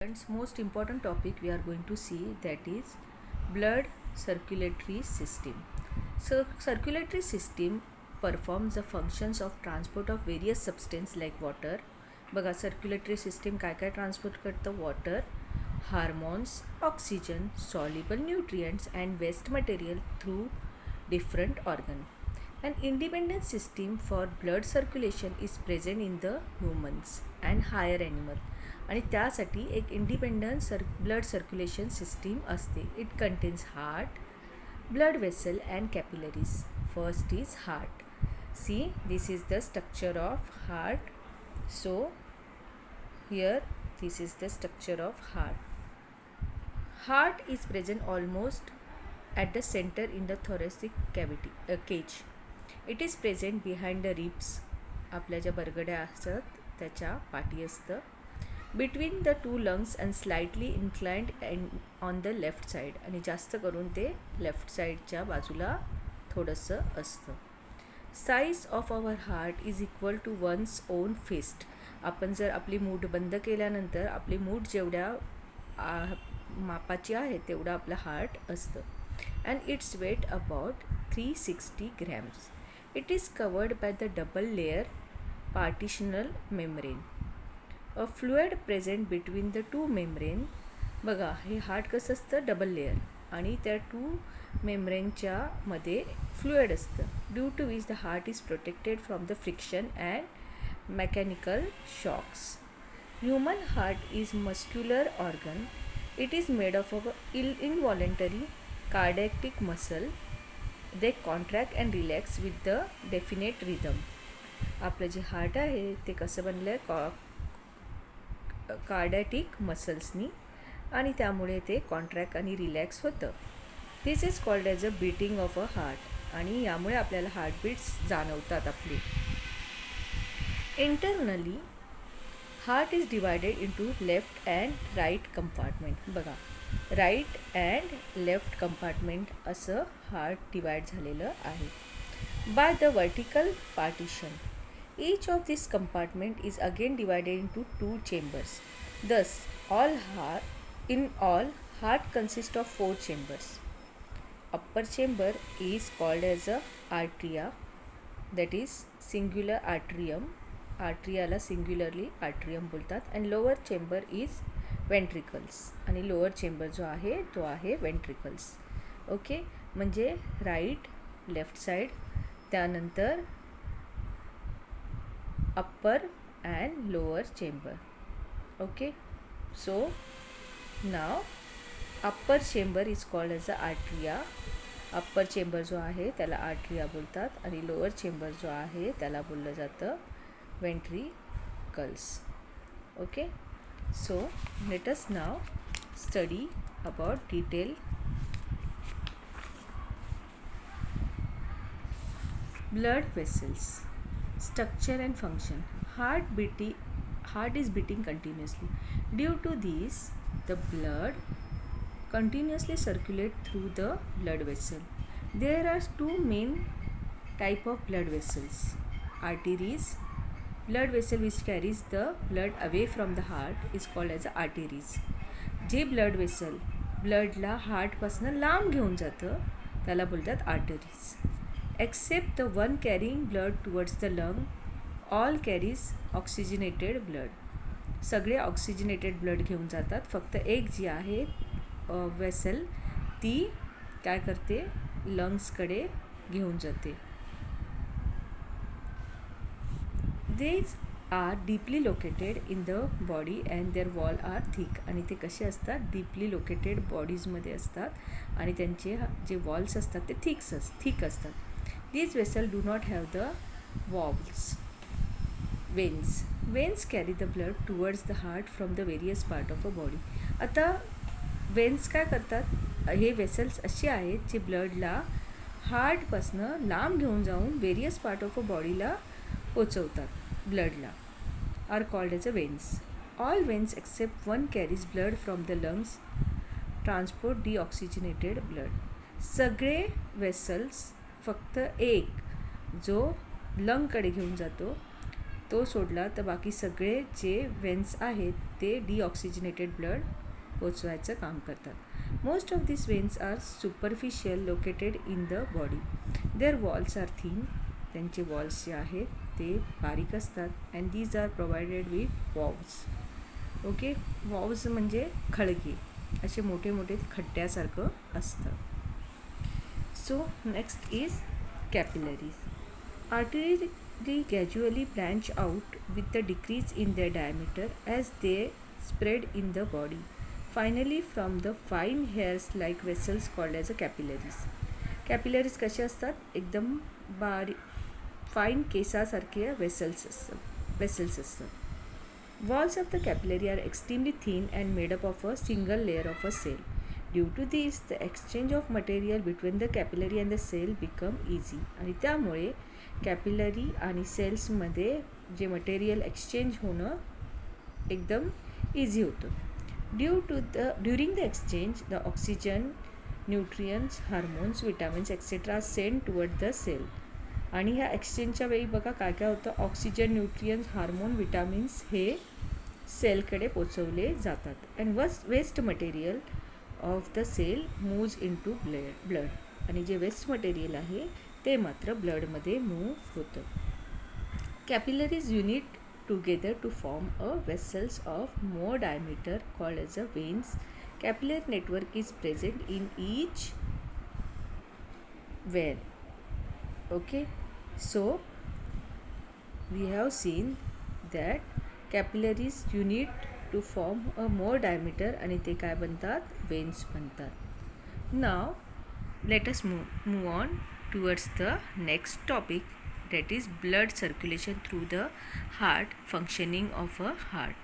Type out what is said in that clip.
Friends, most important topic we are going to see, that is blood circulatory system. So circulatory system performs the functions of transport of various substance like water. बघा circulatory system काय काय transport करतं? Water, hormones, oxygen, soluble nutrients and waste material through different organ. An independent system for blood circulation is present in the humans and higher animal. आणि त्यासाठी एक independent blood circulation system असते. It contains heart, blood vessel and capillaries. First is heart. See, this is the structure of heart. So here this is the structure of heart. Heart is present almost at the center in the thoracic cavity cage. It is present behind the ribs. आपल्या ज्या बरगड्या असतात त्याच्या पाठी असतं. Between the two lungs and slightly inclined and on the left side. आणि जास्त करून ते लेफ्ट साईडच्या बाजूला थोडंसं असतं. Size of our heart is equal to one's own fist. आपण जर आपली मूठ बंद केल्यानंतर आपली मूठ जेवढ्या मापाची आहे तेवढं आपलं हार्ट असतं. And it's weight about 360 grams. It is covered by the double layer partitional membrane. A fluid present between the two membrane. बघा, हे हार्ट कसं असतं? डबल लेअर, आणि त्या टू मेम्ब्रेनच्या मध्ये फ्लुइड असतं. Due to which the heart is protected from the friction and mechanical shocks. Human heart is muscular organ. It is made of involuntary cardiac muscle. They contract and relax with the definite rhythm. आपलं जे heart आहे ते कसं बनलं आहे? कार्डियाटिक मसल्सनी, आणि त्यामुळे ते कॉन्ट्रॅक्ट आणि रिलॅक्स होतं. This is called as a beating of a heart. आणि यामुळे आपल्याला हार्टबीट्स जाणवतात आपले. Internally heart is divided into left and right compartment. बघा, राईट अँड लेफ्ट कंपार्टमेंट असं हार्ट डिवाइड झालेलं आहे by the vertical partition. Each of these compartment is again divided into two chambers. Thus, in all, heart consists of 4 chambers. Upper chamber is called as a arteria, that is singular atrium. Arteria singularly atrium बोलतात. And lower chamber is ventricles. आणि lower chamber जो आहे तो आहे ventricles. Okay, म्हणजे right, left side, त्यानंतर upper and lower chamber. Okay, so now upper chamber is called as the arteria. upper chamber जो आहे त्याला आर्ट्रिया बोलतात, आणि लोअर चेंबर जो आहे त्याला बोललं जातं ventricles. Okay, so let us now study about detail blood vessels. Structure and function. Heart is beating continuously. Due to this, the blood continuously circulate through the blood vessel. There are two main type of blood vessels. Arteries. Blood vessel which carries the blood away from the heart is called as arteries. जे blood vessel ब्लडला हार्टपासून लांब घेऊन जातं त्याला बोलतात arteries. Except the one carrying blood towards the lung, all carries oxygenated blood. सगळे oxygenated blood घेऊन जातात. फक्त एक जी आहे वेसल ती काय करते? लंग्सकडे घेऊन जाते. These are deeply located in the body and their wall are thick. आणि ते कसे असतात? डीपली लोकेटेड बॉडीजमध्ये असतात आणि त्यांचे जे वॉल्स असतात ते थिक असतात. These vessels do not have the valves. Veins carry the blood towards the heart from the various part of a body. आता वेन्स काय करतात? हे वेसल्स असे आहेत जे ब्लडला हार्टपासनं लांब घेऊन जाऊन वेरियस पार्ट ऑफ अ बॉडीला पोचवतात. ब्लडला are called as a veins. All veins except one carries blood from the lungs transport deoxygenated blood. सगळे वेसल्स फक्त एक जो लंगकडे घेऊन जातो तो सोडला तर बाकी सगळे जे वेन्स आहेत ते डिऑक्सिजनेटेड ब्लड पोचवायचं काम करतात. Most of this veins are superficial located in the body. Their walls are thin. त्यांचे वॉल्स जे आहेत ते बारीक असतात. And these are provided with valves. Okay, valves म्हणजे खळगे, असे मोठे मोठे खड्ड्यासारखं असतं. So next is capillaries. Arteries gradually branch out with the decrease in their diameter as they spread in the body. Finally, from the fine hairs like vessels called as a capillaries. Capillaries कसे असतात? एकदम fine केसासारखे vessels असतात. Walls of the capillary are extremely thin and made up of a single layer of a cell. Due to this, the exchange of material between the capillary and the cell become easy. आणि त्यामुळे capillary आणि सेल्समध्ये जे material exchange होणं एकदम easy होतं. During the exchange the oxygen, nutrients, hormones, vitamins etcetera send toward the cell. आणि ह्या एक्सचेंजच्या वेळी बघा काय काय होतं, ऑक्सिजन, न्यूट्रियन्स, हार्मोन, विटॅमिन्स हे सेलकडे पोचवले जातात. And waste material of the cell moves into blood. आणि जे वेस्ट मटेरियल आहे ते मात्र ब्लडमध्ये मूव्ह होतं. Capillaries unite together to form a vessels of more diameter called as a veins. Capillary network is present in each vein. Okay, so we have seen that capillaries unit to form a more diameter आणि ते काय बनतात? Veins बनतात. Now let us move on towards the next topic, that is blood circulation through the heart, functioning of a heart.